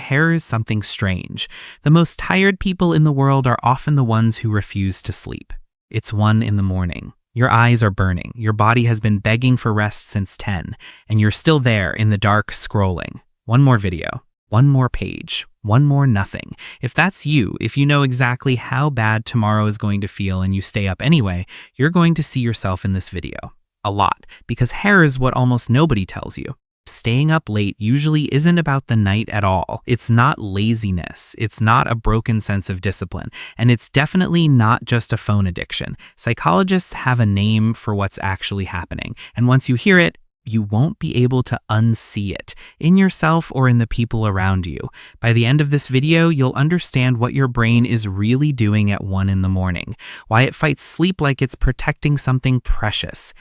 here's something strange. The most tired people in the world are often the ones who refuse to sleep. It's 1 in the morning. Your eyes are burning. Your body has been begging for rest since 10, and you're still there in the dark scrolling. One more video. One more page. One more nothing. If that's you, if you know exactly how bad tomorrow is going to feel and you stay up anyway, you're going to see yourself in this video. A lot. Because here's what almost nobody tells you. Staying up late usually isn't about the night at all. It's not laziness. It's not a broken sense of discipline. And it's definitely not just a phone addiction. Psychologists have a name for what's actually happening. And once you hear it, you won't be able to unsee it, in yourself or in the people around you. By the end of this video, you'll understand what your brain is really doing at 1 in the morning, why it fights sleep like it's protecting something precious,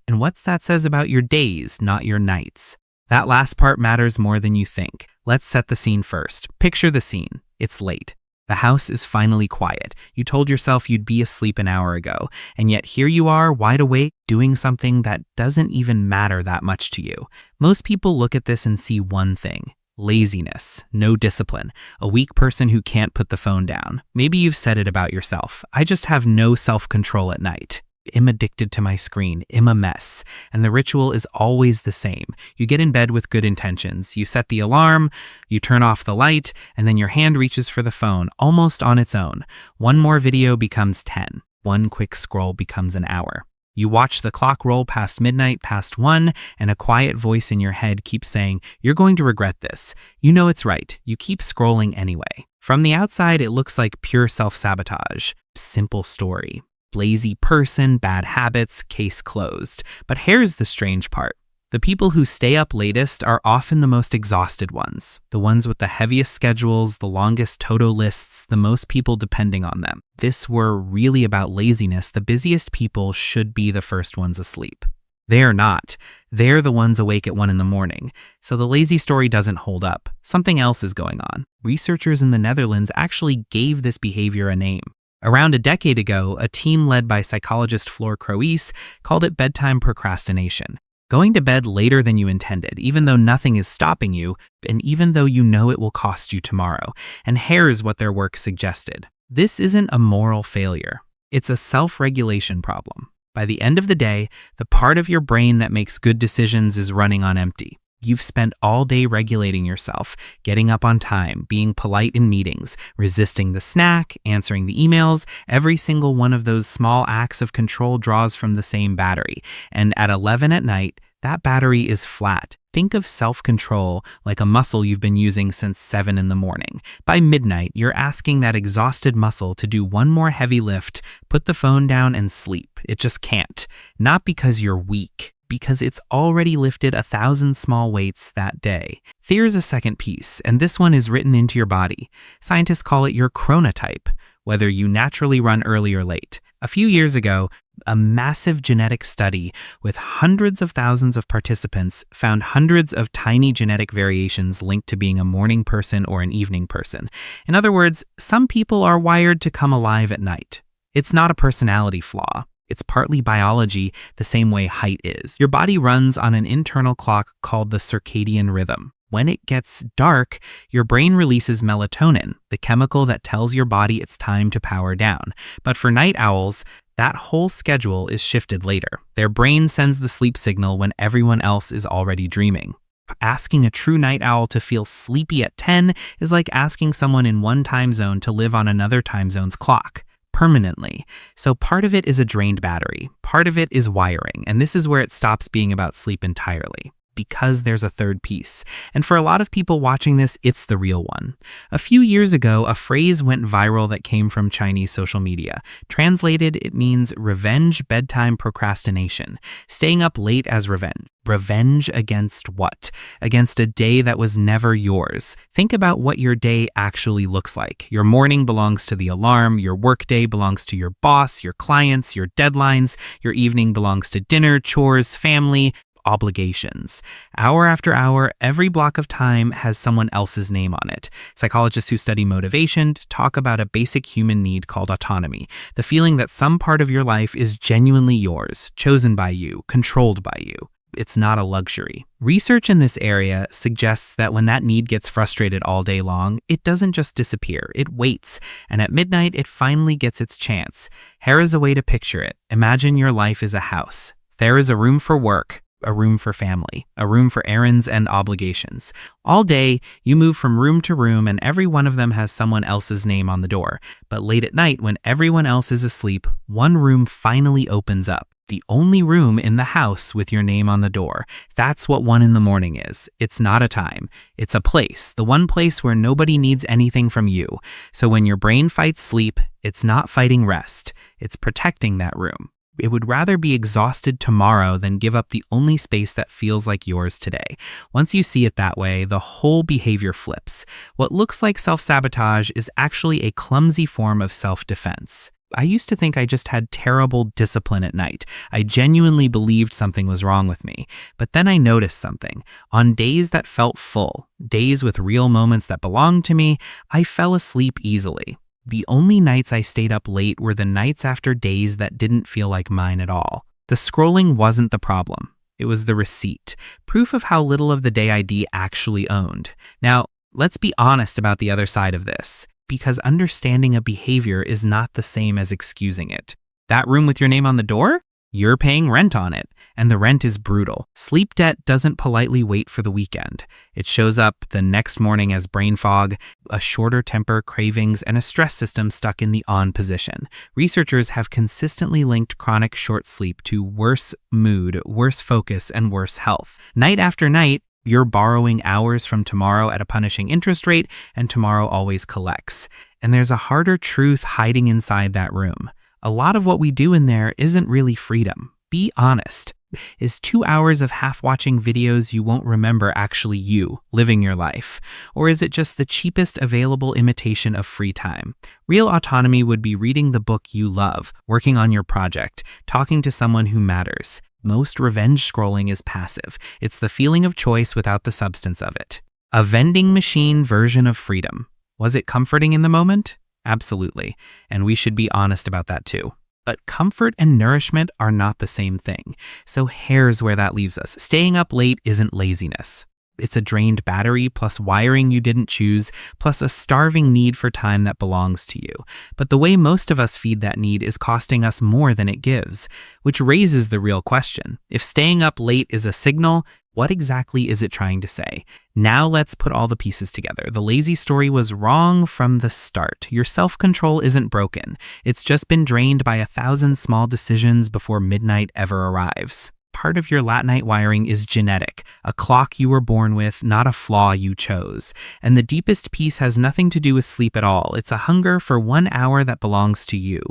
and what that says about your days, not your nights. That last part matters more than you think. Let's set the scene first. Picture the scene. It's late. The house is finally quiet. You told yourself you'd be asleep an hour ago, and yet here you are, wide awake, doing something that doesn't even matter that much to you. Most people look at this and see one thing: laziness, no discipline, a weak person who can't put the phone down. Maybe you've said it about yourself. I just have no self-control at night. I'm addicted to my screen. I'm a mess. And the ritual is always the same. You get in bed with good intentions. You set the alarm, you turn off the light, and then your hand reaches for the phone, almost on its own. One more video becomes 10. One quick scroll becomes an hour. You watch the clock roll past midnight, past 1, and a quiet voice in your head keeps saying, "You're going to regret this." You know it's right. You keep scrolling anyway. From the outside, it looks like pure self-sabotage. Simple story. Lazy person, bad habits, case closed. But here's the strange part. The people who stay up latest are often the most exhausted ones. The ones with the heaviest schedules, the longest to-do lists, the most people depending on them. This were really about laziness. The busiest people should be the first ones asleep. They're not. They're the ones awake at 1 in the morning. So the lazy story doesn't hold up. Something else is going on. Researchers in the Netherlands actually gave this behavior a name. Around a decade ago, a team led by psychologist Kroese called it bedtime procrastination. Going to bed later than you intended, even though nothing is stopping you, and even though you know it will cost you tomorrow. And here's what their work suggested. This isn't a moral failure. It's a self-regulation problem. By the end of the day, the part of your brain that makes good decisions is running on empty. You've spent all day regulating yourself, getting up on time, being polite in meetings, resisting the snack, answering the emails. Every single one of those small acts of control draws from the same battery. And at 11 at night, that battery is flat. Think of self-control like a muscle you've been using since 7 in the morning. By midnight, you're asking that exhausted muscle to do one more heavy lift, put the phone down, and sleep. It just can't. Not because you're weak, because it's already lifted 1,000 small weights that day. Here's a second piece, and this one is written into your body. Scientists call it your chronotype, whether you naturally run early or late. A few years ago, a massive genetic study with hundreds of thousands of participants found hundreds of tiny genetic variations linked to being a morning person or an evening person. In other words, some people are wired to come alive at night. It's not a personality flaw. It's partly biology, the same way height is. Your body runs on an internal clock called the circadian rhythm. When it gets dark, your brain releases melatonin, the chemical that tells your body it's time to power down. But for night owls, that whole schedule is shifted later. Their brain sends the sleep signal when everyone else is already dreaming. Asking a true night owl to feel sleepy at 10 is like asking someone in one time zone to live on another time zone's clock. Permanently. So part of it is a drained battery. Part of it is wiring. And this is where it stops being about sleep entirely. Because there's a third piece. And for a lot of people watching this, it's the real one. A few years ago, a phrase went viral that came from Chinese social media. Translated, it means revenge bedtime procrastination. Staying up late as revenge. Revenge against what? Against a day that was never yours. Think about what your day actually looks like. Your morning belongs to the alarm. Your workday belongs to your boss, your clients, your deadlines. Your evening belongs to dinner, chores, family, obligations. Hour after hour, every block of time has someone else's name on it. Psychologists who study motivation talk about a basic human need called autonomy, the feeling that some part of your life is genuinely yours, chosen by you, controlled by you. It's not a luxury. Research in this area suggests that when that need gets frustrated all day long, it doesn't just disappear, it waits, and at midnight it finally gets its chance. Here is a way to picture it. Imagine your life is a house. There is a room for work, a room for family, a room for errands and obligations. All day, you move from room to room and every one of them has someone else's name on the door. But late at night, when everyone else is asleep, one room finally opens up. The only room in the house with your name on the door. That's what 1 in the morning is. It's not a time. It's a place. The one place where nobody needs anything from you. So when your brain fights sleep, it's not fighting rest. It's protecting that room. It would rather be exhausted tomorrow than give up the only space that feels like yours today. Once you see it that way, the whole behavior flips. What looks like self-sabotage is actually a clumsy form of self-defense. I used to think I just had terrible discipline at night. I genuinely believed something was wrong with me. But then I noticed something. On days that felt full, days with real moments that belonged to me, I fell asleep easily. The only nights I stayed up late were the nights after days that didn't feel like mine at all. The scrolling wasn't the problem. It was the receipt, proof of how little of the day I actually owned. Now, let's be honest about the other side of this, because understanding a behavior is not the same as excusing it. That room with your name on the door? You're paying rent on it, and the rent is brutal. Sleep debt doesn't politely wait for the weekend. It shows up the next morning as brain fog, a shorter temper, cravings, and a stress system stuck in the on position. Researchers have consistently linked chronic short sleep to worse mood, worse focus, and worse health. Night after night, you're borrowing hours from tomorrow at a punishing interest rate, and tomorrow always collects. And there's a harder truth hiding inside that room. A lot of what we do in there isn't really freedom. Be honest. Is 2 hours of half-watching videos you won't remember actually you living your life? Or is it just the cheapest available imitation of free time? Real autonomy would be reading the book you love, working on your project, talking to someone who matters. Most revenge scrolling is passive. It's the feeling of choice without the substance of it. A vending machine version of freedom. Was it comforting in the moment? Absolutely, and we should be honest about that too. But comfort and nourishment are not the same thing. So here's where that leaves us. Staying up late isn't laziness. It's a drained battery plus wiring you didn't choose, plus a starving need for time that belongs to you. But the way most of us feed that need is costing us more than it gives, which raises the real question. If staying up late is a signal, what exactly is it trying to say? Now let's put all the pieces together. The lazy story was wrong from the start. Your self-control isn't broken. It's just been drained by 1,000 small decisions before midnight ever arrives. Part of your late-night wiring is genetic, a clock you were born with, not a flaw you chose. And the deepest piece has nothing to do with sleep at all. It's a hunger for 1 hour that belongs to you.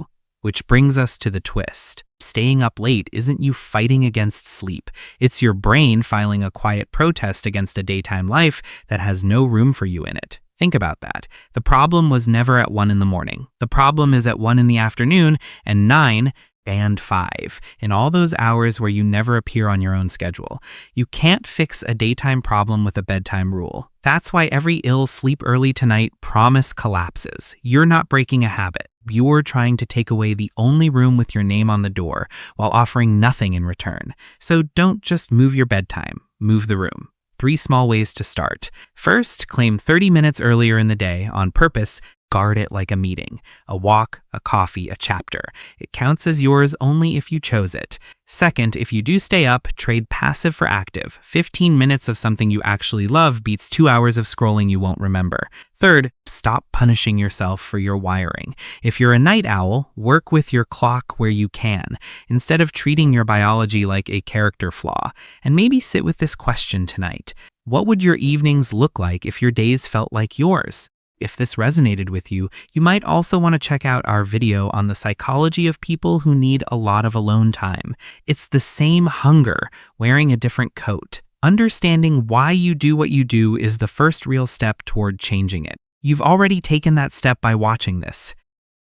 Which brings us to the twist. Staying up late isn't you fighting against sleep. It's your brain filing a quiet protest against a daytime life that has no room for you in it. Think about that. The problem was never at 1 in the morning. The problem is at 1 in the afternoon and 9 and 5, in all those hours where you never appear on your own schedule. You can't fix a daytime problem with a bedtime rule. That's why every ill sleep early tonight promise collapses. You're not breaking a habit. You're trying to take away the only room with your name on the door while offering nothing in return. So don't just move your bedtime, move the room. 3 small ways to start. First, claim 30 minutes earlier in the day on purpose. Guard it like a meeting, a walk, a coffee, a chapter. It counts as yours only if you chose it. Second, if you do stay up, trade passive for active. 15 minutes of something you actually love beats 2 hours of scrolling you won't remember. Third, stop punishing yourself for your wiring. If you're a night owl, work with your clock where you can, instead of treating your biology like a character flaw. And maybe sit with this question tonight. What would your evenings look like if your days felt like yours? If this resonated with you, you might also want to check out our video on the psychology of people who need a lot of alone time. It's the same hunger, wearing a different coat. Understanding why you do what you do is the first real step toward changing it. You've already taken that step by watching this.